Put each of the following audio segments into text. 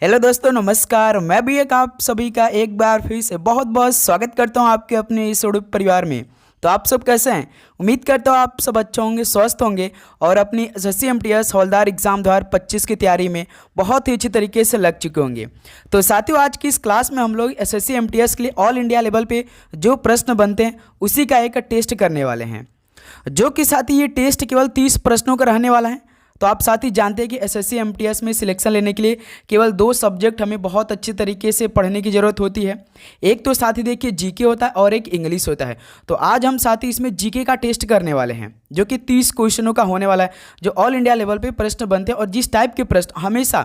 Hello दोस्तों, नमस्कार। मैं भी आप सभी का एक बार फिर से बहुत बहुत स्वागत करता हूं आपके अपने इस यूट्यूब परिवार में। तो आप सब कैसे हैं? उम्मीद करता हूं आप सब अच्छे होंगे, स्वस्थ होंगे और अपनी एसएससी एमटीएस हवलदार एग्जाम 2025 की तैयारी में बहुत ही अच्छी तरीके से लग चुके होंगे। तो साथियों, आज की इस क्लास में हम लोग एसएससी एमटीएस के लिए ऑल इंडिया लेवल पे जो प्रश्न बनते हैं उसी का एक टेस्ट करने वाले हैं, जो कि साथी ये टेस्ट केवल 30 प्रश्नों का रहने वाला है। तो आप साथ ही जानते हैं कि एसएससी एमटीएस में सिलेक्शन लेने के लिए केवल 2 सब्जेक्ट हमें बहुत अच्छी तरीके से पढ़ने की ज़रूरत होती है। एक तो साथ ही देखिए जीके होता है और एक इंग्लिश होता है। तो आज हम साथ ही इसमें जीके का टेस्ट करने वाले हैं, जो कि 30 क्वेश्चनों का होने वाला है, जो ऑल इंडिया लेवल पे प्रश्न बनते हैं और जिस टाइप के प्रश्न हमेशा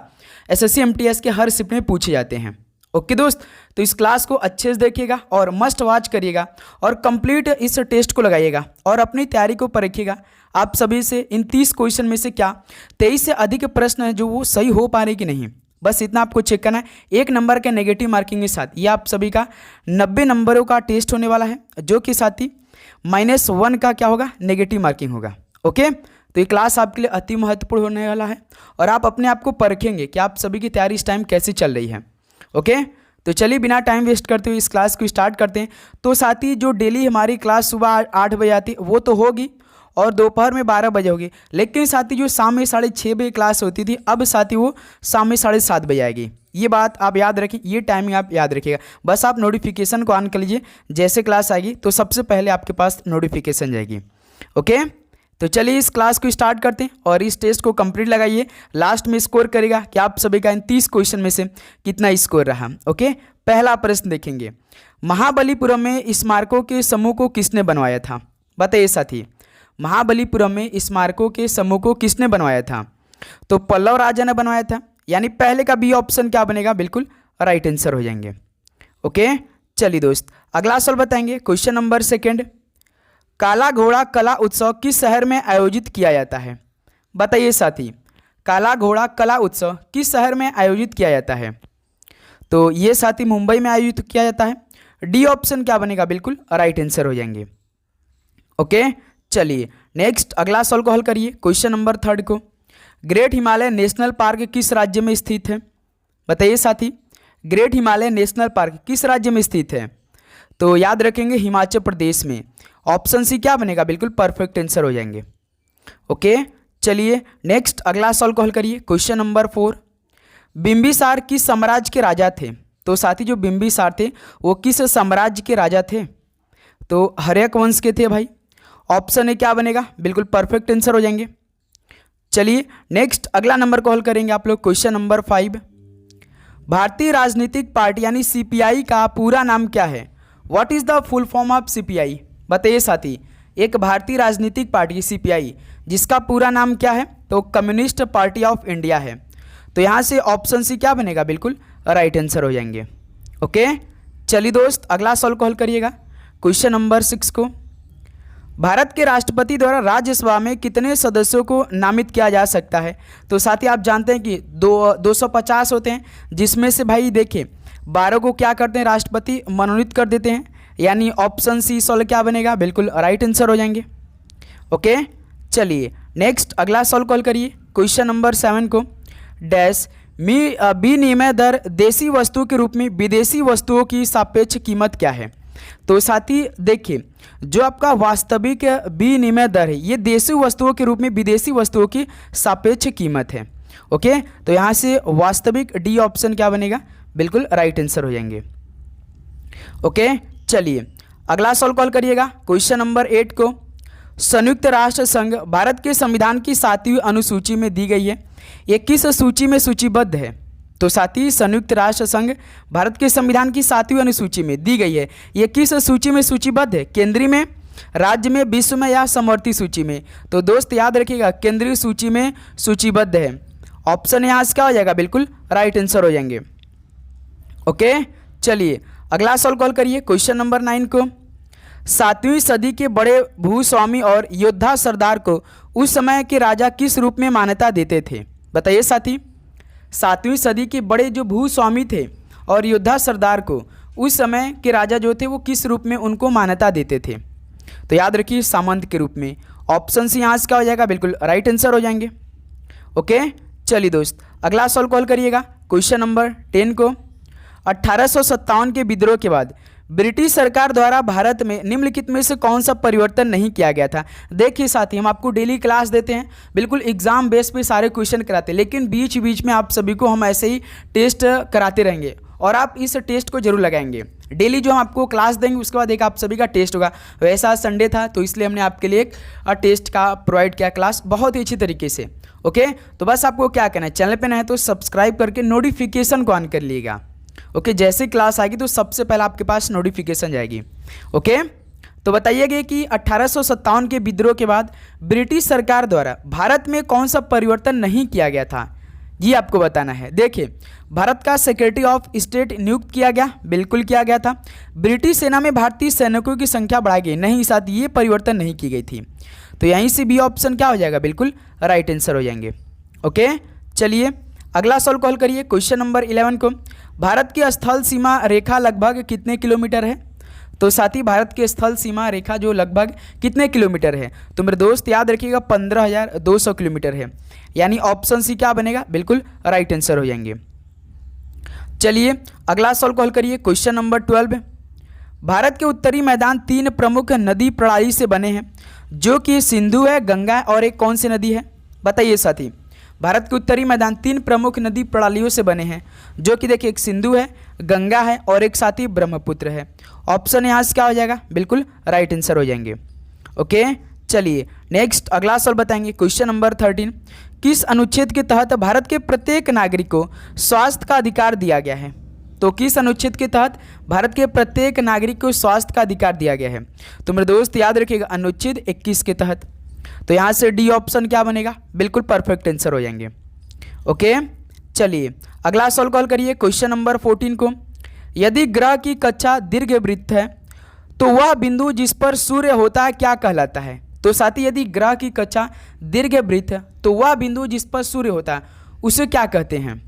एसएससी एमटीएस के हर शिफ्ट में पूछे जाते हैं। ओके दोस्त, तो इस क्लास को अच्छे से देखिएगा और मस्ट वॉच करिएगा और कंप्लीट इस टेस्ट को लगाइएगा और अपनी तैयारी को परखिएगा। आप सभी से इन 30 क्वेश्चन में से क्या 23 से अधिक प्रश्न है जो वो सही हो पा रहे कि नहीं, बस इतना आपको चेक करना है। 1 नंबर के नेगेटिव मार्किंग के साथ ये आप सभी का 90 नंबरों का टेस्ट होने वाला है, जो कि साथ ही -1 का क्या होगा, नेगेटिव मार्किंग होगा। ओके, तो ये क्लास आपके लिए अति महत्वपूर्ण होने वाला है और आप अपने आप को परखेंगे कि आप सभी की तैयारी इस टाइम कैसी चल रही है। ओके, तो चलिए बिना टाइम वेस्ट करते हुए इस क्लास को स्टार्ट करते हैं। तो साथ ही जो डेली हमारी क्लास सुबह 8 बजे आती है वो तो होगी और दोपहर में 12 बजे होगी, लेकिन साथ ही जो शाम में 6:30 बजे क्लास होती थी अब साथ ही वो शाम में 7:30 बजे आएगी। ये बात आप याद रखें, ये टाइमिंग आप याद रखिएगा। बस आप नोटिफिकेशन को ऑन कर लीजिए, जैसे क्लास आएगी तो सबसे पहले आपके पास नोटिफिकेशन जाएगी। ओके, तो चलिए इस क्लास को स्टार्ट करते हैं और इस टेस्ट को कंप्लीट लगाइए। लास्ट में स्कोर करेगा कि आप सभी का इन 30 क्वेश्चन में से कितना स्कोर रहा। ओके, पहला प्रश्न देखेंगे, महाबलीपुरम में स्मारकों के समूह को किसने बनवाया था? बताइए साथी, महाबलीपुरम में स्मारकों के समूह को किसने बनवाया था? तो पल्लव राजा ने बनवाया था, यानी पहले का बी ऑप्शन क्या बनेगा, बिल्कुल राइट आंसर हो जाएंगे। ओके, चलिए दोस्त अगला सवाल बताएंगे। क्वेश्चन नंबर 2, काला घोड़ा कला उत्सव किस शहर में आयोजित किया जाता है? बताइए साथी, काला घोड़ा कला उत्सव किस शहर में आयोजित किया जाता है? तो ये साथी मुंबई में आयोजित किया जाता है। डी ऑप्शन क्या बनेगा, बिल्कुल राइट आंसर हो जाएंगे। ओके, चलिए नेक्स्ट अगला सवाल को हल करिए। क्वेश्चन नंबर 3 को, ग्रेट हिमालय नेशनल पार्क किस राज्य में स्थित है? बताइए साथी, ग्रेट हिमालय नेशनल पार्क किस राज्य में स्थित है? तो याद रखेंगे हिमाचल प्रदेश में। ऑप्शन सी क्या बनेगा, बिल्कुल परफेक्ट आंसर हो जाएंगे। ओके, चलिए नेक्स्ट अगला सवाल को हल करिए। क्वेश्चन नंबर 4, बिंबिसार किस साम्राज्य के राजा थे? तो साथी जो बिंबिसार थे वो किस साम्राज्य के राजा थे? तो हर्यक वंश के थे भाई। ऑप्शन ए क्या बनेगा, बिल्कुल परफेक्ट आंसर हो जाएंगे। चलिए नेक्स्ट अगला नंबर को हल करेंगे आप लोग। क्वेश्चन नंबर 5, भारतीय राजनीतिक पार्टी यानी सीपीआई का पूरा नाम क्या है? What is the full form of CPI? बताइए साथी, एक भारतीय राजनीतिक पार्टी सीपीआई जिसका पूरा नाम क्या है? तो कम्युनिस्ट पार्टी ऑफ इंडिया है। तो यहाँ से ऑप्शन सी क्या बनेगा, बिल्कुल राइट आंसर हो जाएंगे। ओके, चलिए दोस्त अगला सवाल को हल करिएगा। क्वेश्चन नंबर 6 को, भारत के राष्ट्रपति द्वारा राज्यसभा में कितने सदस्यों को नामित किया जा सकता है? तो साथ ही आप जानते हैं कि 250 होते हैं, जिसमें से भाई देखिए 12 को क्या करते हैं, राष्ट्रपति मनोनीत कर देते हैं, यानी ऑप्शन सी सवाल क्या बनेगा, बिल्कुल राइट आंसर हो जाएंगे। ओके, चलिए नेक्स्ट अगला सवाल कॉल करिए। क्वेश्चन नंबर 7 को, डैश विनिमय दर देसी वस्तु के रूप में विदेशी वस्तुओं की सापेक्ष कीमत क्या है? तो साथी देखिए, जो आपका वास्तविक विनिमय दर है ये देसी वस्तुओं के रूप में विदेशी वस्तुओं की सापेक्ष कीमत है। ओके, तो यहाँ से वास्तविक डी ऑप्शन क्या बनेगा, बिल्कुल राइट आंसर हो जाएंगे। ओके, चलिए अगला सवाल कॉल करिएगा। क्वेश्चन नंबर 8 को, संयुक्त राष्ट्र संघ भारत के संविधान की 7वीं अनुसूची में दी गई है, ये किस सूची में सूचीबद्ध है? तो साथी संयुक्त राष्ट्र संघ भारत के संविधान की 7वीं अनुसूची में दी गई है, ये किस सूची में सूचीबद्ध है? केंद्रीय में, राज्य में, विश्व में या समवर्ती सूची में? तो दोस्त याद रखिएगा केंद्रीय सूची में सूचीबद्ध है। ऑप्शन यहाँ से क्या हो जाएगा, बिल्कुल राइट आंसर हो जाएंगे। ओके, चलिए अगला सवाल कॉल करिए। क्वेश्चन नंबर 9 को, 7वीं सदी के बड़े भूस्वामी और योद्धा सरदार को उस समय के राजा किस रूप में मान्यता देते थे? बताइए साथी, 7वीं सदी के बड़े जो भूस्वामी थे और योद्धा सरदार को उस समय के राजा जो थे वो किस रूप में उनको मान्यता देते थे? तो याद रखिए सामंत के रूप में। ऑप्शन सी यहाँ से क्या हो जाएगा, बिल्कुल राइट आंसर हो जाएंगे। ओके, चलिए दोस्त अगला सवाल कॉल करिएगा। क्वेश्चन नंबर 10 को, 1857 के विद्रोह के बाद ब्रिटिश सरकार द्वारा भारत में निम्नलिखित में से कौन सा परिवर्तन नहीं किया गया था। देखिए साथी, हम आपको डेली क्लास देते हैं, बिल्कुल एग्जाम बेस पे सारे क्वेश्चन कराते हैं, लेकिन बीच बीच में आप सभी को हम ऐसे ही टेस्ट कराते रहेंगे और आप इस टेस्ट को जरूर लगाएंगे। डेली जो हम आपको क्लास देंगे उसके बाद एक आप सभी का टेस्ट होगा। वैसा आज संडे था तो इसलिए हमने आपके लिए एक टेस्ट का प्रोवाइड किया क्लास बहुत ही अच्छी तरीके से। ओके, तो बस आपको क्या करना है, चैनल पे नए हैं तो सब्सक्राइब करके नोटिफिकेशन को ऑन कर लीजिएगा। ओके, जैसे क्लास आएगी तो सबसे पहले आपके पास नोटिफिकेशन जाएगी। ओके, तो बताइएगा कि 1857 के विद्रोह के बाद ब्रिटिश सरकार द्वारा भारत में कौन सा परिवर्तन नहीं किया गया था, ये आपको बताना है। देखिए, भारत का सेक्रेटरी ऑफ स्टेट नियुक्त किया गया, बिल्कुल किया गया था। ब्रिटिश सेना में भारतीय सैनिकों की संख्या बढ़ाई गई, नहीं, साथ ये परिवर्तन नहीं की गई थी। तो यहीं से बी ऑप्शन क्या हो जाएगा, बिल्कुल राइट आंसर हो जाएंगे। ओके, चलिए अगला सवाल कॉल करिए, क्वेश्चन नंबर 11 को। भारत की स्थल सीमा रेखा लगभग कितने किलोमीटर है। तो साथ ही भारत की स्थल सीमा रेखा जो लगभग कितने किलोमीटर है, तो मेरे दोस्त याद रखिएगा 15,200 किलोमीटर है, यानी ऑप्शन सी क्या बनेगा, बिल्कुल राइट आंसर हो जाएंगे। चलिए अगला सवाल कॉल करिए, क्वेश्चन नंबर 12। भारत के उत्तरी मैदान 3 प्रमुख नदी प्रणाली से बने हैं, जो कि सिंधु है, गंगा है और एक कौन सी नदी है, बताइए साथी। भारत के उत्तरी मैदान 3 प्रमुख नदी प्रणालियों से बने हैं, जो कि देखिए एक सिंधु है, गंगा है और एक साथी ब्रह्मपुत्र है। ऑप्शन यहाँ से क्या हो जाएगा, बिल्कुल राइट आंसर हो जाएंगे। ओके, चलिए नेक्स्ट अगला सवाल बताएंगे, क्वेश्चन नंबर 13। किस अनुच्छेद के तहत भारत के प्रत्येक नागरिक को स्वास्थ्य का अधिकार दिया गया है। तो किस अनुच्छेद के तहत भारत के प्रत्येक नागरिक को स्वास्थ्य का अधिकार दिया गया है, तो मेरे दोस्त याद रखिएगा अनुच्छेद 21 के तहत। तो यहाँ से डी ऑप्शन क्या बनेगा, बिल्कुल परफेक्ट आंसर हो जाएंगे। ओके, चलिए अगला सवाल कॉल करिए, क्वेश्चन नंबर 14 को। यदि ग्रह की कक्षा दीर्घवृत्त है तो वह बिंदु जिस पर सूर्य होता है क्या कहलाता है। तो साथी, यदि ग्रह की कक्षा दीर्घवृत्त है तो वह बिंदु जिस पर सूर्य होता है उसे क्या कहते हैं,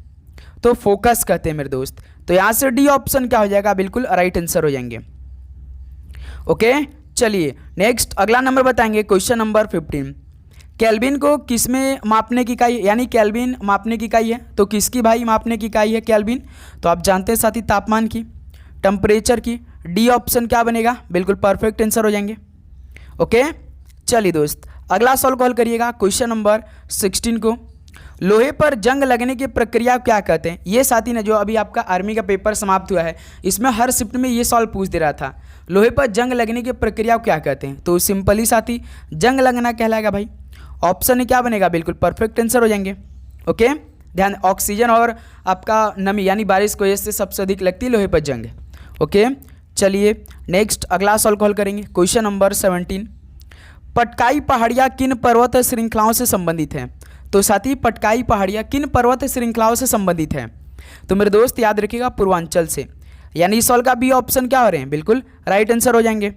तो फोकस कहते हैं मेरे दोस्त। तो यहाँ से डी ऑप्शन क्या हो जाएगा, बिल्कुल राइट आंसर हो जाएंगे। ओके, चलिए नेक्स्ट अगला नंबर बताएंगे, क्वेश्चन नंबर 15। केल्विन को किस में मापने की इकाई, यानी केल्विन मापने की इकाई है, तो किसकी भाई मापने की इकाई है केल्विन, तो आप जानते हैं साथी तापमान की, टेम्परेचर की। डी ऑप्शन क्या बनेगा, बिल्कुल परफेक्ट आंसर हो जाएंगे। ओके, चलिए दोस्त अगला सवाल कॉल करिएगा, क्वेश्चन नंबर 16 को। लोहे पर जंग लगने की प्रक्रिया क्या कहते हैं। ये साथी ने जो अभी आपका आर्मी का पेपर समाप्त हुआ है इसमें हर शिफ्ट में ये सवाल पूछ दे रहा था, लोहे पर जंग लगने की प्रक्रिया क्या कहते हैं। तो सिंपली साथी जंग लगना कहलाएगा भाई। ऑप्शन क्या बनेगा, बिल्कुल परफेक्ट आंसर हो जाएंगे। ओके, ध्यान, ऑक्सीजन और आपका नमी यानी बारिश को इससे सबसे अधिक लगती है लोहे पर जंग। ओके, चलिए नेक्स्ट अगला सवाल कॉल करेंगे, क्वेश्चन नंबर 17। पटकाई पहाड़ियाँ किन पर्वत श्रृंखलाओं से संबंधित हैं। तो साथी पटकाई पहाड़ियाँ किन पर्वत श्रृंखलाओं से संबंधित हैं, तो मेरे दोस्त याद रखिएगा पूर्वांचल से, यानी इस सवाल का बी ऑप्शन क्या हो रहे हैं, बिल्कुल राइट आंसर हो जाएंगे।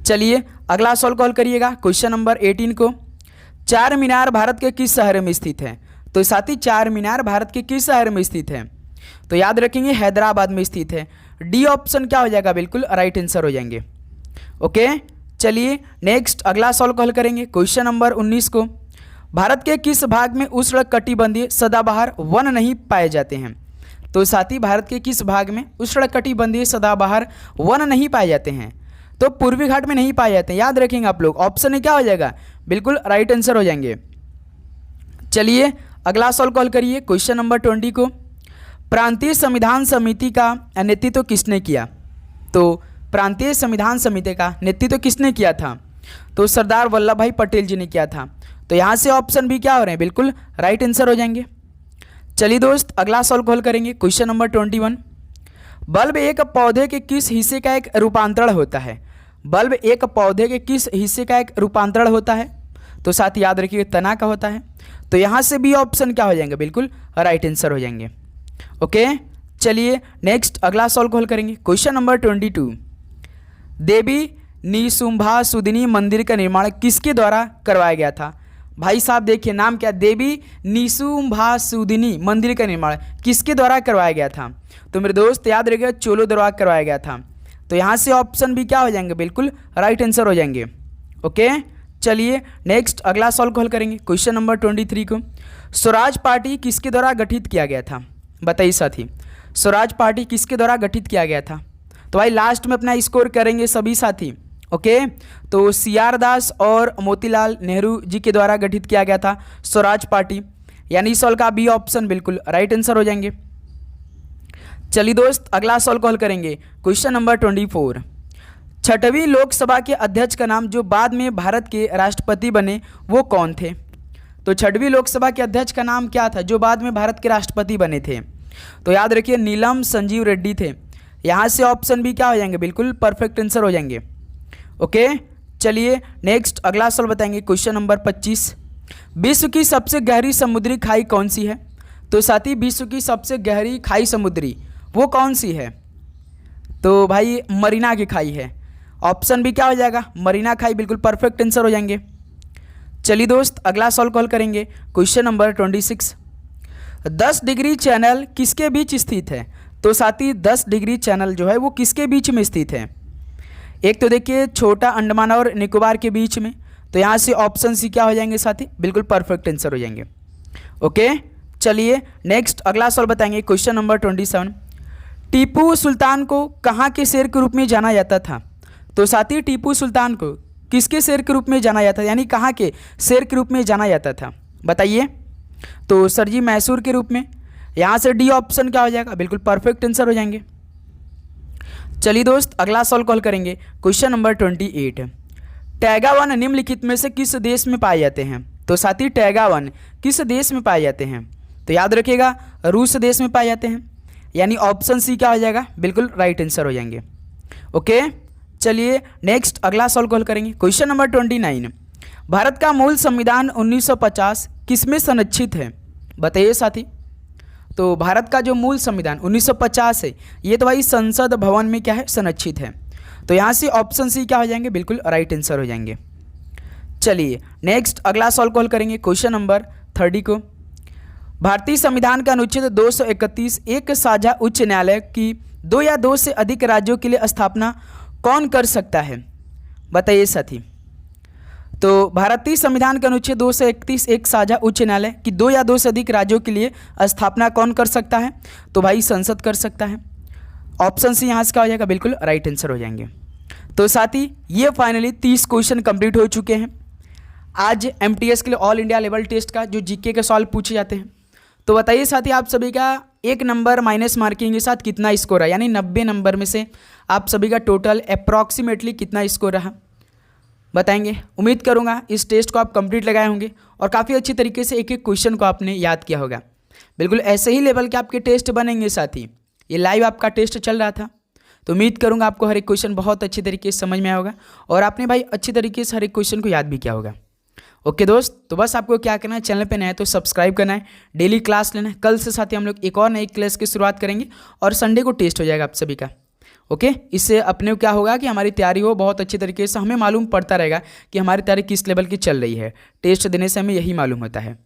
चलिए अगला सवाल कॉल करिएगा, क्वेश्चन नंबर 18 को। चार मीनार भारत के किस शहर में स्थित है। तो साथी चार मीनार भारत के किस शहर में स्थित है, तो याद रखेंगे हैदराबाद में स्थित है। डी ऑप्शन क्या हो जाएगा, बिल्कुल राइट आंसर हो जाएंगे। ओके, चलिए नेक्स्ट अगला सवाल कॉल करेंगे, क्वेश्चन नंबर 19 को। भारत के किस भाग में उष्णकटिबंधीय सदाबहार वन नहीं पाए जाते हैं। तो साथी भारत के किस भाग में उष्णकटिबंधीय सदाबहार वन नहीं पाए जाते हैं, तो पूर्वी घाट में नहीं पाए जाते हैं, याद रखेंगे आप लोग। ऑप्शन क्या हो जाएगा, बिल्कुल राइट आंसर हो जाएंगे। चलिए अगला सवाल कॉल करिए, क्वेश्चन नंबर 20 को। प्रांतीय संविधान समिति का नेतृत्व किसने किया। तो प्रांतीय संविधान समिति का नेतृत्व किसने किया था, तो सरदार वल्लभ भाई पटेल जी ने किया था। तो यहाँ से ऑप्शन भी क्या हो रहे हैं, बिल्कुल राइट आंसर हो जाएंगे। चलिए दोस्त अगला सवाल कॉल करेंगे, क्वेश्चन नंबर 21। बल्ब एक पौधे के किस हिस्से का एक रूपांतरण होता है। बल्ब एक पौधे के किस हिस्से का एक रूपांतरण होता है, तो साथ याद रखिए तना का होता है। तो यहाँ से भी ऑप्शन क्या हो जाएंगे, बिल्कुल राइट आंसर हो जाएंगे। ओके, चलिए नेक्स्ट अगला सवाल कॉल करेंगे, क्वेश्चन नंबर 22। देवी निशुंभासुदिनी मंदिर का निर्माण किसके द्वारा करवाया गया था। भाई साहब देखिए नाम क्या, देवी निशुंभासुदिनी मंदिर का निर्माण किसके द्वारा करवाया गया था। तो मेरे दोस्त याद रखिएगा चोलों द्वारा करवाया गया था। तो यहाँ से ऑप्शन भी क्या हो जाएंगे, बिल्कुल राइट आंसर हो जाएंगे। ओके, चलिए नेक्स्ट अगला सॉल्व हल करेंगे क्वेश्चन नंबर 23 को। स्वराज पार्टी किसके द्वारा गठित किया गया था? बताइए साथी, स्वराज पार्टी किसके द्वारा गठित किया गया था? तो भाई लास्ट में अपना स्कोर करेंगे सभी साथी। ओके, तो CR दास और मोतीलाल नेहरू जी के द्वारा गठित किया गया था स्वराज पार्टी, यानी सॉल्व का बी ऑप्शन बिल्कुल राइट आंसर हो जाएंगे। चलिए दोस्त अगला सॉल्व हल करेंगे क्वेश्चन नंबर 24। छठवीं लोकसभा के अध्यक्ष का नाम जो बाद में भारत के राष्ट्रपति बने वो कौन थे? तो छठवीं लोकसभा के अध्यक्ष का नाम क्या था जो बाद में भारत के राष्ट्रपति बने थे? तो याद रखिए नीलम संजीव रेड्डी थे। यहाँ से ऑप्शन भी क्या हो जाएंगे, बिल्कुल परफेक्ट आंसर हो जाएंगे। ओके, चलिए नेक्स्ट अगला सवाल बताएंगे क्वेश्चन नंबर 25। विश्व की सबसे गहरी समुद्री खाई कौन सी है? तो साथी विश्व की सबसे गहरी खाई समुद्री वो कौन सी है? तो भाई मरीना की खाई है। ऑप्शन भी क्या हो जाएगा, मरीना खाई, बिल्कुल परफेक्ट आंसर हो जाएंगे। चलिए दोस्त अगला सॉल्व कॉल करेंगे क्वेश्चन नंबर 26। 10 डिग्री चैनल किसके बीच स्थित है? तो साथी 10 डिग्री चैनल जो है वो किसके बीच में स्थित है? एक तो देखिए छोटा अंडमान और निकोबार के बीच में, तो यहाँ से ऑप्शन सी क्या हो जाएंगे साथी, बिल्कुल परफेक्ट आंसर हो जाएंगे। ओके, चलिए नेक्स्ट अगला सवाल बताएंगे क्वेश्चन नंबर 27। टीपू सुल्तान को कहाँ के शेर के रूप में जाना जाता था? तो साथी टीपू सुल्तान को किसके शेर के रूप में जाना जाता था, यानी कहाँ के शेर के रूप में जाना जाता था? बताइए। तो सर जी मैसूर के रूप में। यहाँ से डी ऑप्शन क्या हो जाएगा, बिल्कुल परफेक्ट आंसर हो जाएंगे। चलिए दोस्त अगला सॉल्व कॉल करेंगे क्वेश्चन नंबर 28। टैगा वन निम्नलिखित में से किस देश में पाए जाते हैं? तो साथी टैगा वन किस देश में पाए जाते हैं? तो याद रखिएगा रूस देश में पाए जाते हैं, यानी ऑप्शन सी क्या हो जाएगा, बिल्कुल राइट आंसर हो जाएंगे। ओके, चलिए नेक्स्ट अगला सॉल्व कॉल करेंगे क्वेश्चन नंबर 29। भारत का मूल संविधान 1950 किसमें संरक्षित है? बताइए साथी। तो भारत का जो मूल संविधान 1950 है ये तो भाई संसद भवन में क्या है, संरक्षित है। तो यहाँ से ऑप्शन सी क्या हो जाएंगे, बिल्कुल राइट आंसर हो जाएंगे। चलिए नेक्स्ट अगला सॉल्व कॉल करेंगे क्वेश्चन नंबर 30 को। भारतीय संविधान का अनुच्छेद 231 एक साझा उच्च न्यायालय की 2 या 2 से अधिक राज्यों के लिए स्थापना कौन कर सकता है? बताइए साथी। तो भारतीय संविधान के अनुच्छेद 231 एक साझा उच्च न्यायालय की 2 या 2 से अधिक राज्यों के लिए स्थापना कौन कर सकता है? तो भाई संसद कर सकता है। ऑप्शन सी यहाँ से क्या हो जाएगा, बिल्कुल राइट आंसर हो जाएंगे। तो साथी ये फाइनली 30 क्वेश्चन कंप्लीट हो चुके हैं। आज MTS के लिए ऑल इंडिया लेवल टेस्ट का जो GK के सवाल पूछे जाते हैं। तो बताइए साथी आप सभी का 1 नंबर माइनस मार्किंग के साथ कितना स्कोर है, यानी 90 नंबर में से आप सभी का टोटल अप्रॉक्सीमेटली कितना स्कोर रहा, बताएंगे। उम्मीद करूंगा इस टेस्ट को आप कंप्लीट लगाए होंगे और काफ़ी अच्छी तरीके से एक एक क्वेश्चन को आपने याद किया होगा। बिल्कुल ऐसे ही लेवल के आपके टेस्ट बनेंगे साथी। ये लाइव आपका टेस्ट चल रहा था, तो उम्मीद करूंगा आपको हर एक क्वेश्चन बहुत अच्छी तरीके से समझ में आया होगा और आपने भाई अच्छी तरीके से हर एक क्वेश्चन को याद भी किया होगा। ओके दोस्त, तो बस आपको क्या करना है, चैनल पे नया है तो सब्सक्राइब करना है, डेली क्लास लेना है। कल से साथ ही हम लोग एक और नई क्लास की शुरुआत करेंगे और संडे को टेस्ट हो जाएगा आप सभी का। ओके, इससे अपने को क्या होगा कि हमारी तैयारी हो बहुत अच्छी तरीके से, हमें मालूम पड़ता रहेगा कि हमारी तैयारी किस लेवल की चल रही है। टेस्ट देने से हमें यही मालूम होता है।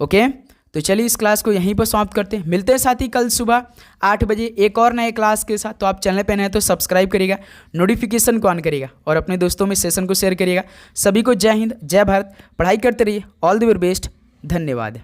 ओके, तो चलिए इस क्लास को यहीं पर समाप्त करते हैं। मिलते हैं साथ ही कल सुबह 8 बजे एक और नए क्लास के साथ। तो आप चैनल पे नए हैं तो सब्सक्राइब करिएगा, नोटिफिकेशन को ऑन करिएगा और अपने दोस्तों में सेशन को शेयर करिएगा। सभी को जय हिंद, जय भारत। पढ़ाई करते रहिए। All the very best. धन्यवाद।